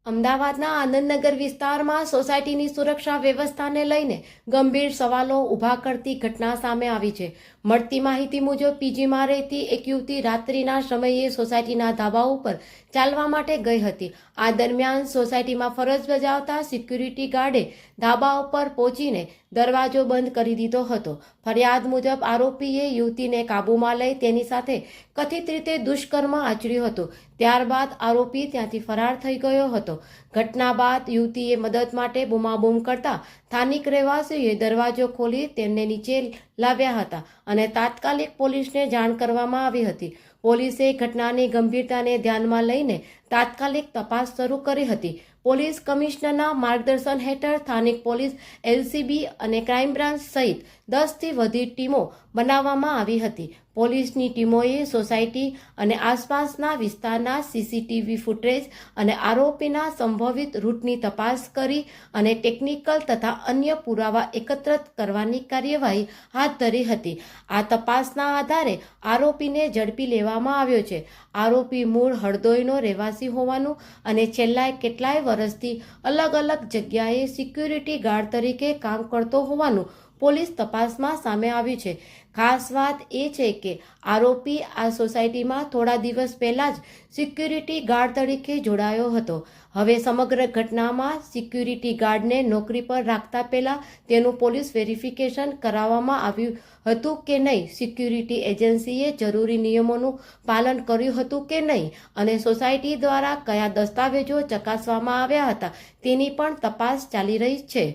અમદાવાદના આનંદનગર વિસ્તારમાં સોસાયટીની સુરક્ષા વ્યવસ્થાને લઈને ગંભીર સવાલો ઊભા કરતી ઘટના સામે આવી છે। મળતી માહિતી મુજબ પીજીમાં રહેતી એક યુવતી રાત્રિના સમયે સોસાયટીના ધાબા ઉપર ચાલવા માટે ગઈ હતી। આ દરમિયાન સોસાયટીમાં ફરજ બજાવતા સિક્યુરિટી ગાર્ડે ધાબા ઉપર પહોંચીને દરવાજો બંધ કરી દીધો હતો। ફરિયાદ મુજબ આરોપીએ યુવતીને કાબૂમાં લઈ તેની સાથે કથિત રીતે દુષ્કર્મ આચર્યું હતું। ત્યારબાદ આરોપી ત્યાંથી ફરાર થઈ ગયો હતો। ઘટના બાદ યુવતીએ મદદ માટે બૂમાબૂમ કરતા સ્થાનિક રહેવાસીઓએ દરવાજો ખોલી તેમને નીચે લાવ્યા હતા અને તાત્કાલિક પોલીસને જાણ કરવામાં આવી હતી। પોલીસે ઘટનાની ગંભીરતાને ધ્યાનમાં લઈને તાત્કાલિક તપાસ શરૂ કરી હતી। પોલીસ કમિશનરના માર્ગદર્શન હેઠળ સ્થાનિક પોલીસ, એલસીબી અને ક્રાઇમ બ્રાન્ચ સહિત 10થી વધુ ટીમો બનાવવામાં આવી હતી। પોલીસની ટીમોએ સોસાયટી અને આસપાસના વિસ્તારના સીસીટીવી ફૂટેજ અને આરોપીના સંભવિત રૂટની તપાસ કરી અને ટેકનિકલ તથા અન્ય પુરાવા એકત્રિત કરવાની કાર્યવાહી હાથ ધરી હતી। આ તપાસના આધારે આરોપીને ઝડપી લેવામાં આવ્યો છે। આરોપી મૂળ હળદોઈનો રહેવાસી હોવાનું અને છેલ્લા કેટલાય વર્ષથી અલગ અલગ જગ્યાએ સિક્યુરિટી ગાર્ડ તરીકે કામ કરતો હોવાનું પોલીસ તપાસમાં સામે આવ્યું છે। ખાસ વાત એ છે કે આરોપી આ સોસાયટીમાં થોડા દિવસ પહેલા જ સિક્યુરિટી ગાર્ડ તરીકે જોડાયો હતો। હવે સમગ્ર ઘટનામાં સિક્યુરિટી ગાર્ડને નોકરી પર રાખતા પહેલા તેનું પોલીસ વેરિફિકેશન કરાવવામાં આવ્યું હતું કે નહીં, સિક્યુરિટી એજન્સીએ જરૂરી નિયમોનું પાલન કર્યું હતું કે નહીં અને સોસાયટી દ્વારા કયા દસ્તાવેજો ચકાસવામાં આવ્યા હતા તેની પણ તપાસ ચાલી રહી છે।